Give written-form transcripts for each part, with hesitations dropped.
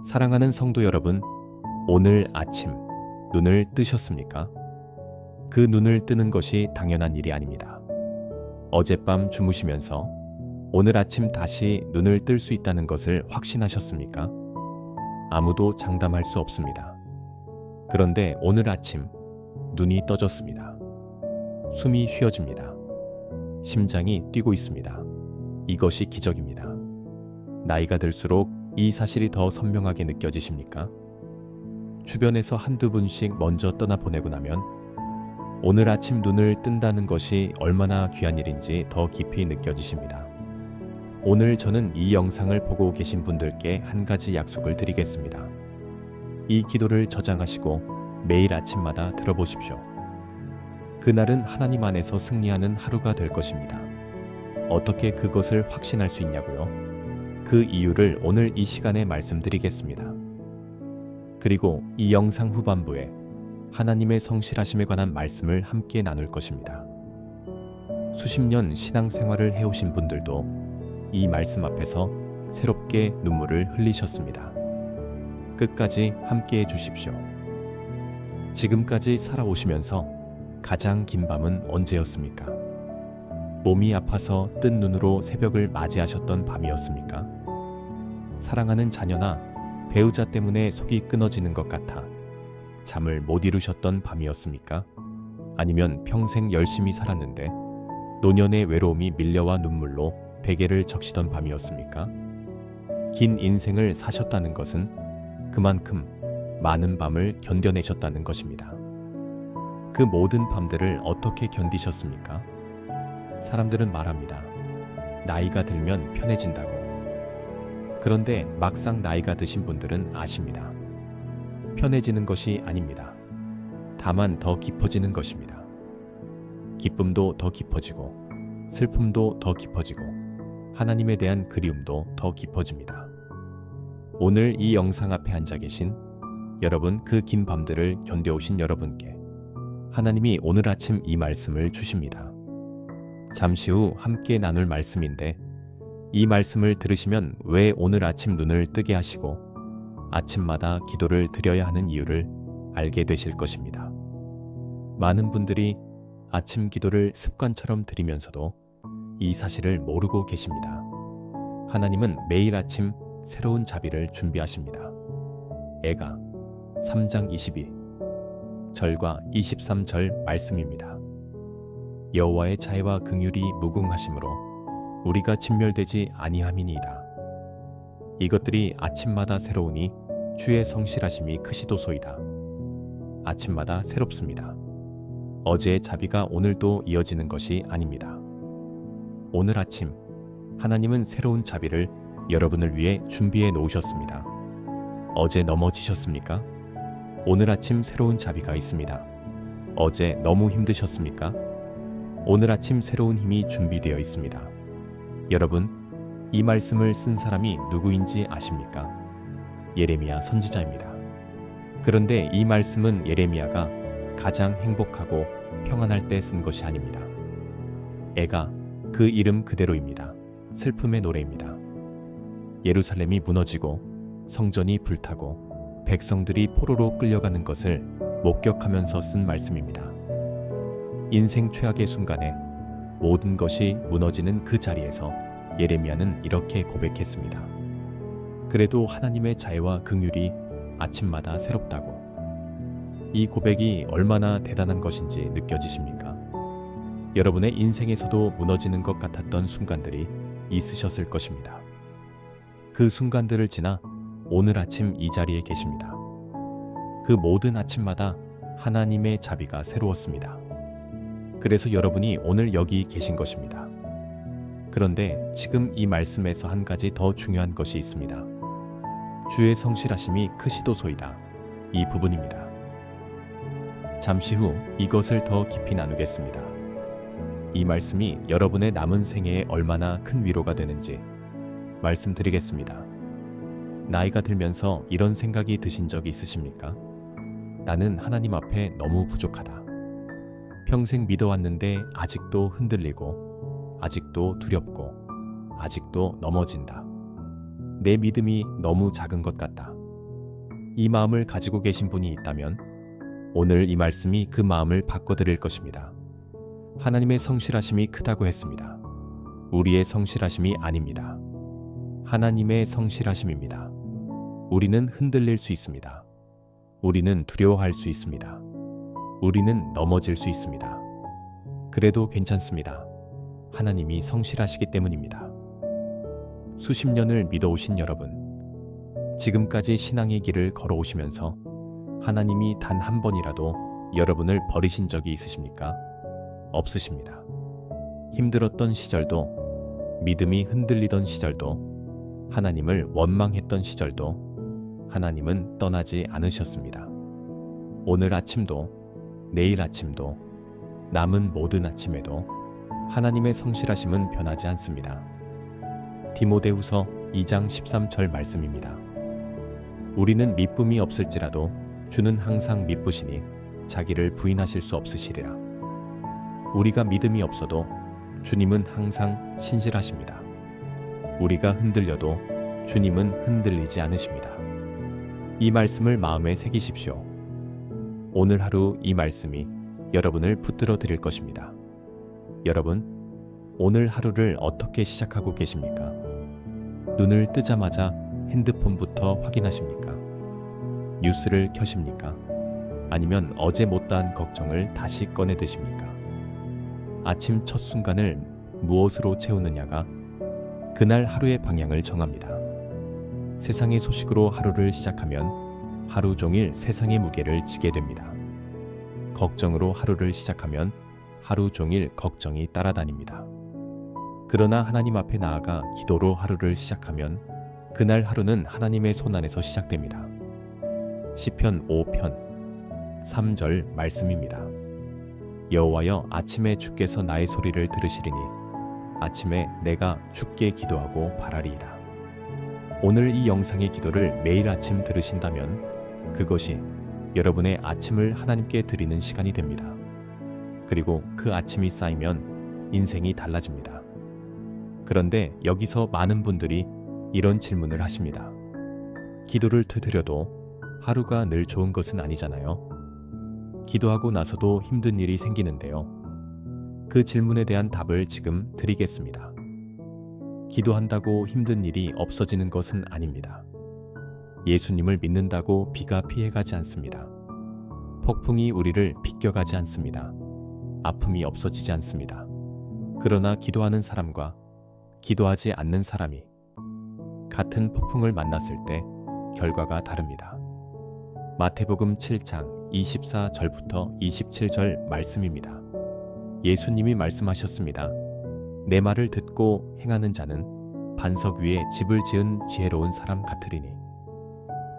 사랑하는 성도 여러분, 오늘 아침 눈을 뜨셨습니까? 그 눈을 뜨는 것이 당연한 일이 아닙니다. 어젯밤 주무시면서 오늘 아침 다시 눈을 뜰 수 있다는 것을 확신하셨습니까? 아무도 장담할 수 없습니다. 그런데 오늘 아침 눈이 떠졌습니다. 숨이 쉬어집니다. 심장이 뛰고 있습니다. 이것이 기적입니다. 나이가 들수록 이 사실이 더 선명하게 느껴지십니까? 주변에서 한두 분씩 먼저 떠나보내고 나면 오늘 아침 눈을 뜬다는 것이 얼마나 귀한 일인지 더 깊이 느껴지십니다. 오늘 저는 이 영상을 보고 계신 분들께 한 가지 약속을 드리겠습니다. 이 기도를 저장하시고 매일 아침마다 들어보십시오. 그날은 하나님 안에서 승리하는 하루가 될 것입니다. 어떻게 그것을 확신할 수 있냐고요? 그 이유를 오늘 이 시간에 말씀드리겠습니다. 그리고 이 영상 후반부에 하나님의 성실하심에 관한 말씀을 함께 나눌 것입니다. 수십 년 신앙생활을 해오신 분들도 이 말씀 앞에서 새롭게 눈물을 흘리셨습니다. 끝까지 함께 해주십시오. 지금까지 살아오시면서 가장 긴 밤은 언제였습니까? 몸이 아파서 뜬 눈으로 새벽을 맞이하셨던 밤이었습니까? 사랑하는 자녀나 배우자 때문에 속이 끊어지는 것 같아 잠을 못 이루셨던 밤이었습니까? 아니면 평생 열심히 살았는데 노년의 외로움이 밀려와 눈물로 베개를 적시던 밤이었습니까? 긴 인생을 사셨다는 것은 그만큼 많은 밤을 견뎌내셨다는 것입니다. 그 모든 밤들을 어떻게 견디셨습니까? 사람들은 말합니다. 나이가 들면 편해진다고. 그런데 막상 나이가 드신 분들은 아십니다. 편해지는 것이 아닙니다. 다만 더 깊어지는 것입니다. 기쁨도 더 깊어지고 슬픔도 더 깊어지고 하나님에 대한 그리움도 더 깊어집니다. 오늘 이 영상 앞에 앉아 계신 여러분, 그 긴 밤들을 견뎌오신 여러분께 하나님이 오늘 아침 이 말씀을 주십니다. 잠시 후 함께 나눌 말씀인데 이 말씀을 들으시면 왜 오늘 아침 눈을 뜨게 하시고 아침마다 기도를 드려야 하는 이유를 알게 되실 것입니다. 많은 분들이 아침 기도를 습관처럼 드리면서도 이 사실을 모르고 계십니다. 하나님은 매일 아침 새로운 자비를 준비하십니다. 에가 3장 22절과 23절 말씀입니다. 여호와의 자애와 긍휼이 무궁하심으로 우리가 진멸되지 아니함이니이다. 이것들이 아침마다 새로우니 주의 성실하심이 크시도소이다. 아침마다 새롭습니다. 어제의 자비가 오늘도 이어지는 것이 아닙니다. 오늘 아침 하나님은 새로운 자비를 여러분을 위해 준비해 놓으셨습니다. 어제 넘어지셨습니까? 오늘 아침 새로운 자비가 있습니다. 어제 너무 힘드셨습니까? 오늘 아침 새로운 힘이 준비되어 있습니다. 여러분, 이 말씀을 쓴 사람이 누구인지 아십니까? 예레미야 선지자입니다. 그런데 이 말씀은 예레미야가 가장 행복하고 평안할 때 쓴 것이 아닙니다. 에가 그 이름 그대로입니다. 슬픔의 노래입니다. 예루살렘이 무너지고 성전이 불타고 백성들이 포로로 끌려가는 것을 목격하면서 쓴 말씀입니다. 인생 최악의 순간에 모든 것이 무너지는 그 자리에서 예레미야는 이렇게 고백했습니다. 그래도 하나님의 자애와 긍휼이 아침마다 새롭다고. 이 고백이 얼마나 대단한 것인지 느껴지십니까? 여러분의 인생에서도 무너지는 것 같았던 순간들이 있으셨을 것입니다. 그 순간들을 지나 오늘 아침 이 자리에 계십니다. 그 모든 아침마다 하나님의 자비가 새로웠습니다. 그래서 여러분이 오늘 여기 계신 것입니다. 그런데 지금 이 말씀에서 한 가지 더 중요한 것이 있습니다. 주의 성실하심이 크시도소이다. 이 부분입니다. 잠시 후 이것을 더 깊이 나누겠습니다. 이 말씀이 여러분의 남은 생애에 얼마나 큰 위로가 되는지 말씀드리겠습니다. 나이가 들면서 이런 생각이 드신 적 있으십니까? 나는 하나님 앞에 너무 부족하다. 평생 믿어왔는데 아직도 흔들리고 아직도 두렵고 아직도 넘어진다. 내 믿음이 너무 작은 것 같다. 이 마음을 가지고 계신 분이 있다면 오늘 이 말씀이 그 마음을 바꿔드릴 것입니다. 하나님의 성실하심이 크다고 했습니다. 우리의 성실하심이 아닙니다. 하나님의 성실하심입니다. 우리는 흔들릴 수 있습니다. 우리는 두려워할 수 있습니다. 우리는 넘어질 수 있습니다. 그래도 괜찮습니다. 하나님이 성실하시기 때문입니다. 수십 년을 믿어오신 여러분, 지금까지 신앙의 길을 걸어오시면서 하나님이 단 한 번이라도 여러분을 버리신 적이 있으십니까? 없으십니다. 힘들었던 시절도, 믿음이 흔들리던 시절도, 하나님을 원망했던 시절도 하나님은 떠나지 않으셨습니다. 오늘 아침도, 내일 아침도, 남은 모든 아침에도 하나님의 성실하심은 변하지 않습니다. 디모데후서 2장 13절 말씀입니다. 우리는 미쁨이 없을지라도 주는 항상 미쁘시니 자기를 부인하실 수 없으시리라. 우리가 믿음이 없어도 주님은 항상 신실하십니다. 우리가 흔들려도 주님은 흔들리지 않으십니다. 이 말씀을 마음에 새기십시오. 오늘 하루 이 말씀이 여러분을 붙들어 드릴 것입니다. 여러분, 오늘 하루를 어떻게 시작하고 계십니까? 눈을 뜨자마자 핸드폰부터 확인하십니까? 뉴스를 켜십니까? 아니면 어제 못다한 걱정을 다시 꺼내 드십니까? 아침 첫 순간을 무엇으로 채우느냐가 그날 하루의 방향을 정합니다. 세상의 소식으로 하루를 시작하면 하루 종일 세상의 무게를 지게 됩니다. 걱정으로 하루를 시작하면 하루 종일 걱정이 따라다닙니다. 그러나 하나님 앞에 나아가 기도로 하루를 시작하면 그날 하루는 하나님의 손 안에서 시작됩니다. 시편 5편 3절 말씀입니다. 여호와여, 아침에 주께서 나의 소리를 들으시리니 아침에 내가 주께 기도하고 바라리이다. 오늘 이 영상의 기도를 매일 아침 들으신다면 그것이 여러분의 아침을 하나님께 드리는 시간이 됩니다. 그리고 그 아침이 쌓이면 인생이 달라집니다. 그런데 여기서 많은 분들이 이런 질문을 하십니다. 기도를 드려도 하루가 늘 좋은 것은 아니잖아요. 기도하고 나서도 힘든 일이 생기는데요. 그 질문에 대한 답을 지금 드리겠습니다. 기도한다고 힘든 일이 없어지는 것은 아닙니다. 예수님을 믿는다고 비가 피해가지 않습니다. 폭풍이 우리를 비껴가지 않습니다. 아픔이 없어지지 않습니다. 그러나 기도하는 사람과 기도하지 않는 사람이 같은 폭풍을 만났을 때 결과가 다릅니다. 마태복음 7장 24절부터 27절 말씀입니다. 예수님이 말씀하셨습니다. 내 말을 듣고 행하는 자는 반석 위에 집을 지은 지혜로운 사람 같으리니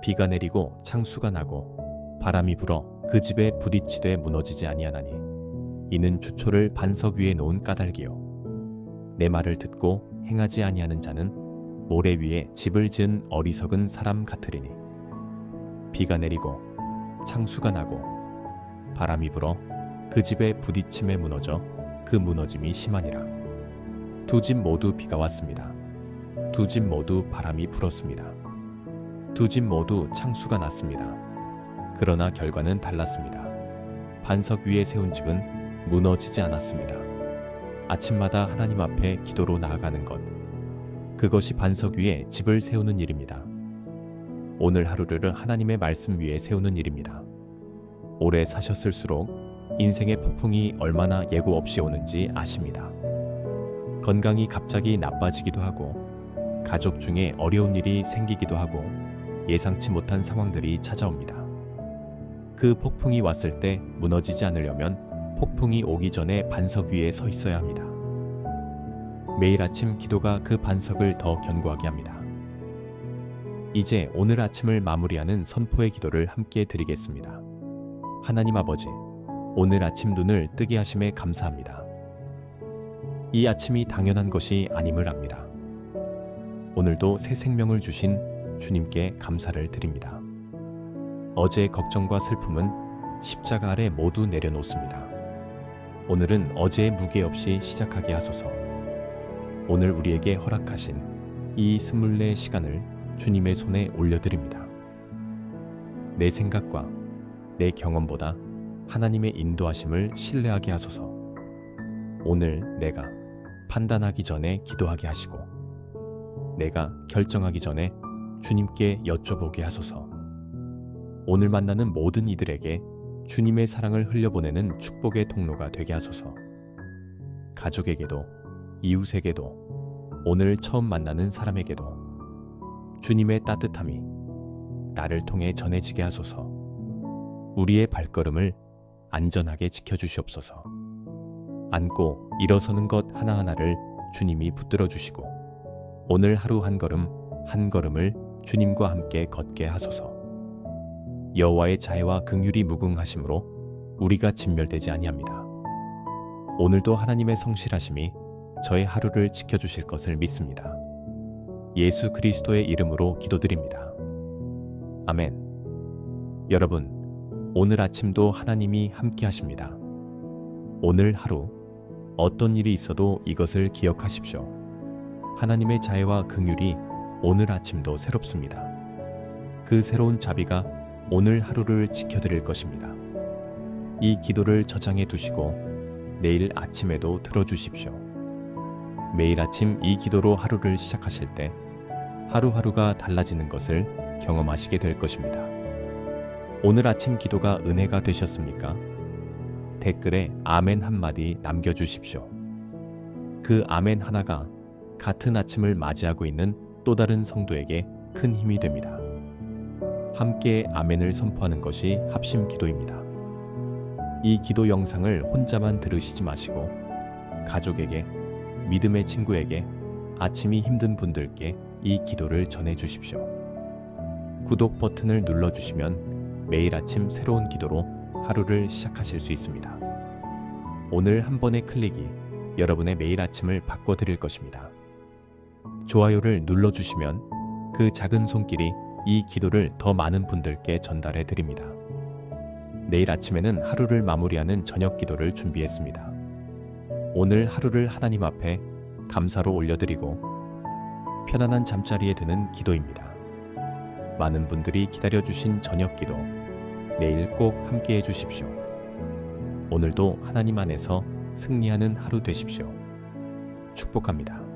비가 내리고 창수가 나고 바람이 불어 그 집에 부딪히되 무너지지 아니하나니 이는 주초를 반석 위에 놓은 까닭이요 내 말을 듣고 행하지 아니하는 자는 모래 위에 집을 지은 어리석은 사람 같으리니 비가 내리고 창수가 나고 바람이 불어 그 집에 부딪힘에 무너져 그 무너짐이 심하니라. 두 집 모두 비가 왔습니다. 두 집 모두 바람이 불었습니다. 두 집 모두 창수가 났습니다. 그러나 결과는 달랐습니다. 반석 위에 세운 집은 무너지지 않았습니다. 아침마다 하나님 앞에 기도로 나아가는 것, 그것이 반석 위에 집을 세우는 일입니다. 오늘 하루를 하나님의 말씀 위에 세우는 일입니다. 오래 사셨을수록 인생의 폭풍이 얼마나 예고 없이 오는지 아십니다. 건강이 갑자기 나빠지기도 하고 가족 중에 어려운 일이 생기기도 하고 예상치 못한 상황들이 찾아옵니다. 그 폭풍이 왔을 때 무너지지 않으려면 폭풍이 오기 전에 반석 위에 서 있어야 합니다. 매일 아침 기도가 그 반석을 더 견고하게 합니다. 이제 오늘 아침을 마무리하는 선포의 기도를 함께 드리겠습니다. 하나님 아버지, 오늘 아침 눈을 뜨게 하심에 감사합니다. 이 아침이 당연한 것이 아님을 압니다. 오늘도 새 생명을 주신 주님께 감사를 드립니다. 어제의 걱정과 슬픔은 십자가 아래 모두 내려놓습니다. 오늘은 어제의 무게 없이 시작하게 하소서. 오늘 우리에게 허락하신 이 스물네 시간을 주님의 손에 올려드립니다. 내 생각과 내 경험보다 하나님의 인도하심을 신뢰하게 하소서. 오늘 내가 판단하기 전에 기도하게 하시고 내가 결정하기 전에 주님께 여쭤보게 하소서. 오늘 만나는 모든 이들에게 주님의 사랑을 흘려보내는 축복의 통로가 되게 하소서. 가족에게도 이웃에게도 오늘 처음 만나는 사람에게도 주님의 따뜻함이 나를 통해 전해지게 하소서. 우리의 발걸음을 안전하게 지켜주시옵소서. 앉고 일어서는 것 하나하나를 주님이 붙들어 주시고 오늘 하루 한 걸음 한 걸음을 주님과 함께 걷게 하소서. 여호와의 자애와 긍휼이 무궁하심으로 우리가 진멸되지 아니합니다. 오늘도 하나님의 성실하심이 저의 하루를 지켜주실 것을 믿습니다. 예수 그리스도의 이름으로 기도드립니다. 아멘. 여러분, 오늘 아침도 하나님이 함께 하십니다. 오늘 하루 어떤 일이 있어도 이것을 기억하십시오. 하나님의 자애와 긍휼이 오늘 아침도 새롭습니다. 그 새로운 자비가 오늘 하루를 지켜드릴 것입니다. 이 기도를 저장해 두시고 내일 아침에도 들어주십시오. 매일 아침 이 기도로 하루를 시작하실 때 하루하루가 달라지는 것을 경험하시게 될 것입니다. 오늘 아침 기도가 은혜가 되셨습니까? 댓글에 아멘 한마디 남겨주십시오. 그 아멘 하나가 같은 아침을 맞이하고 있는 또 다른 성도에게 큰 힘이 됩니다. 함께 아멘을 선포하는 것이 합심 기도입니다. 이 기도 영상을 혼자만 들으시지 마시고 가족에게, 믿음의 친구에게, 아침이 힘든 분들께 이 기도를 전해 주십시오. 구독 버튼을 눌러주시면 매일 아침 새로운 기도로 하루를 시작하실 수 있습니다. 오늘 한 번의 클릭이 여러분의 매일 아침을 바꿔드릴 것입니다. 좋아요를 눌러주시면 그 작은 손길이 이 기도를 더 많은 분들께 전달해 드립니다. 내일 아침에는 하루를 마무리하는 저녁 기도를 준비했습니다. 오늘 하루를 하나님 앞에 감사로 올려드리고 편안한 잠자리에 드는 기도입니다. 많은 분들이 기다려주신 저녁 기도, 내일 꼭 함께 해주십시오. 오늘도 하나님 안에서 승리하는 하루 되십시오. 축복합니다.